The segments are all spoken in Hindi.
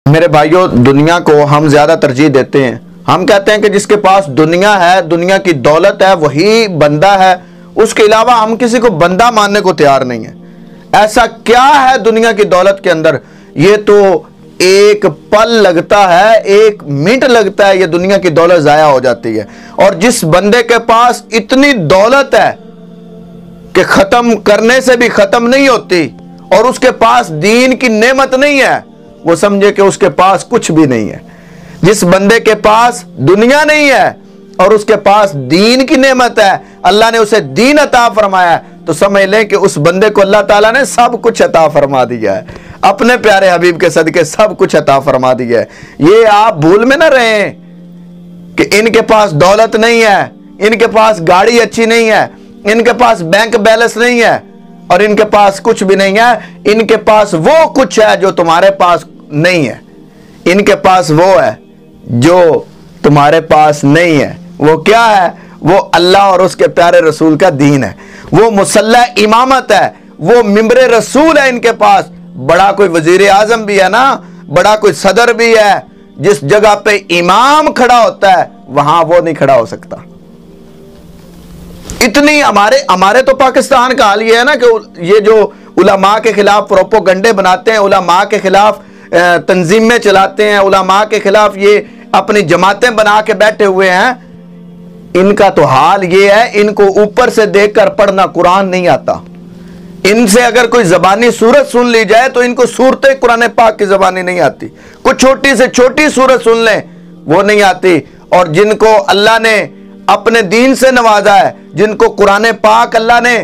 मेरे भाइयों, दुनिया को हम ज्यादा तरजीह देते हैं। हम कहते हैं कि जिसके पास दुनिया है, दुनिया की दौलत है, वही बंदा है। उसके अलावा हम किसी को बंदा मानने को तैयार नहीं है। ऐसा क्या है दुनिया की दौलत के अंदर? ये तो एक पल लगता है, एक मिनट लगता है, ये दुनिया की दौलत जाया हो जाती है। और जिस बंदे के पास इतनी दौलत है कि खत्म करने से भी खत्म नहीं होती, और उसके पास दीन की नेमत नहीं है, वो समझे कि उसके पास कुछ भी नहीं है। जिस बंदे के पास दुनिया नहीं है और उसके पास दीन की नेमत है, अल्लाह ने उसे दीन अता फरमाया है, तो समझ लें कि उस बंदे को अल्लाह ताला ने सब कुछ अता फरमा दिया है। अपने प्यारे हबीब के सदके सब कुछ अता फरमा दिया है। ये आप भूल में ना रहें कि इनके पास दौलत नहीं है, इनके पास गाड़ी अच्छी नहीं है, इनके पास बैंक बैलेंस नहीं है, और इनके पास कुछ भी नहीं है। इनके पास वो कुछ है जो तुम्हारे पास नहीं है। इनके पास वो है जो तुम्हारे पास नहीं है। वो क्या है? वो अल्लाह और उसके प्यारे रसूल का दीन है। वो मुसल्ला इमामत है, वो मिंबरे रसूल है इनके पास। बड़ा कोई वजीर आजम भी है ना, बड़ा कोई सदर भी है, जिस जगह पे इमाम खड़ा होता है वहां वो नहीं खड़ा हो सकता। इतनी हमारे तो पाकिस्तान का हाल ये है ना कि ये जो उलमा के खिलाफ प्रोपोगंडे बनाते हैं, उलमा के खिलाफ तंजीमें चलाते हैं, उलमा के खिलाफ ये अपनी जमातें बना के बैठे हुए हैं, इनका तो हाल ये है, इनको ऊपर से देखकर पढ़ना कुरान नहीं आता। इनसे अगर कोई जबानी सूरत सुन ली जाए तो इनको सूरतें कुरान पाक की जबानी नहीं आती। कुछ छोटी से छोटी सूरत सुन लें वो नहीं आती। और जिनको अल्लाह ने अपने दीन से नवाजा है, जिनको कुरान पाक अल्लाह ने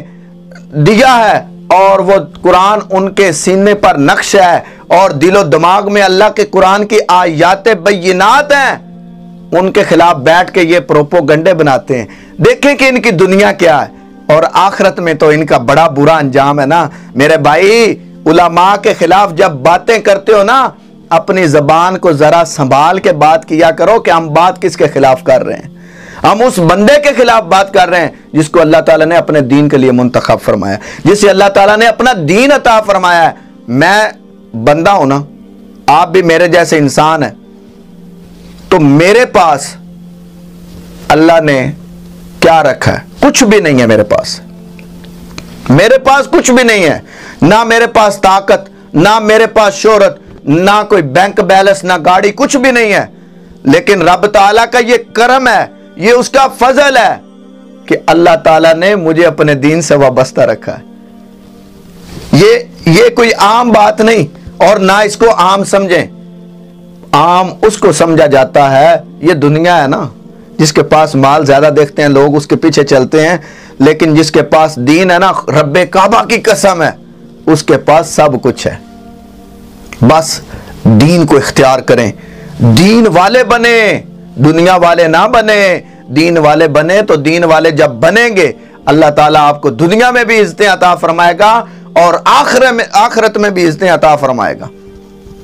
दिया है, और वो कुरान उनके सीने पर नक्श है, और दिलो दिमाग में अल्लाह के कुरान की आयात बय्यिनात हैं, उनके खिलाफ बैठ के ये प्रोपोगंडे बनाते हैं। देखें कि इनकी दुनिया क्या है, और आखिरत में तो इनका बड़ा बुरा अंजाम है ना। मेरे भाई, उलमा के खिलाफ जब बातें करते हो ना, अपनी जबान को जरा संभाल के बात किया करो कि हम बात किसके खिलाफ कर रहे हैं। हम उस बंदे के खिलाफ बात कर रहे हैं जिसको अल्लाह ताला ने अपने दीन के लिए मुंतखब फरमाया, जिसे अल्लाह ताला ने अपना दीन अता फरमाया है। मैं बंदा हूं ना, आप भी मेरे जैसे इंसान हैं, तो मेरे पास अल्लाह ने क्या रखा है? कुछ भी नहीं है मेरे पास। मेरे पास कुछ भी नहीं है, ना मेरे पास ताकत, ना मेरे पास शोहरत, ना कोई बैंक बैलेंस, ना गाड़ी, कुछ भी नहीं है। लेकिन रब ताला का ये करम है, ये उसका फजल है कि अल्लाह ताला ने मुझे अपने दीन से वाबस्ता रखा है। ये कोई आम बात नहीं, और ना इसको आम समझें। आम उसको समझा जाता है, ये दुनिया है ना, जिसके पास माल ज्यादा देखते हैं लोग उसके पीछे चलते हैं, लेकिन जिसके पास दीन है ना, रब्बे काबा की कसम है, उसके पास सब कुछ है। बस दीन को इख्तियार करें, दीन वाले बने, दुनिया वाले ना बने। दीन वाले बने तो दीन वाले जब बनेंगे, अल्लाह ताला आपको दुनिया में भी इज्जतें अता फरमाएगा और आखिरत में भी इज्जतें अता फरमाएगा।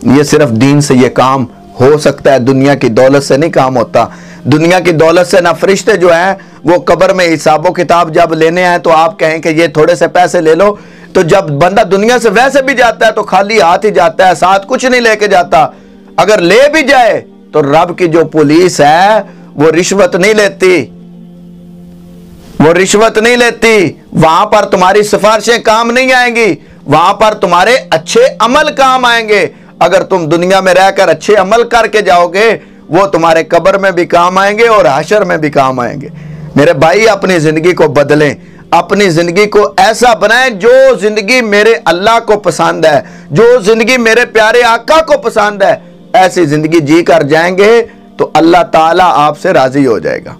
ये सिर्फ दीन से ये काम हो सकता है, दुनिया की दौलत से नहीं काम होता। दुनिया की दौलत से ना फरिश्ते जो हैं वो कब्र में हिसाबो किताब जब लेने आए तो आप कहें कि ये थोड़े से पैसे ले लो, तो जब बंदा दुनिया से वैसे भी जाता है तो खाली हाथ ही जाता है, साथ कुछ नहीं लेके जाता। अगर ले भी जाए तो रब की जो पुलिस है वो रिश्वत नहीं लेती, वो रिश्वत नहीं लेती। वहां पर तुम्हारी सिफारिशें काम नहीं आएंगी, वहां पर तुम्हारे अच्छे अमल काम आएंगे। अगर तुम दुनिया में रहकर अच्छे अमल करके जाओगे, वो तुम्हारे कब्र में भी काम आएंगे और हशर में भी काम आएंगे। मेरे भाई, अपनी जिंदगी को बदलें, अपनी जिंदगी को ऐसा बनाएं जो जिंदगी मेरे अल्लाह को पसंद है, जो जिंदगी मेरे प्यारे आका को पसंद है। ऐसी जिंदगी जी कर जाएंगे तो अल्लाह ताला आपसे राजी हो जाएगा।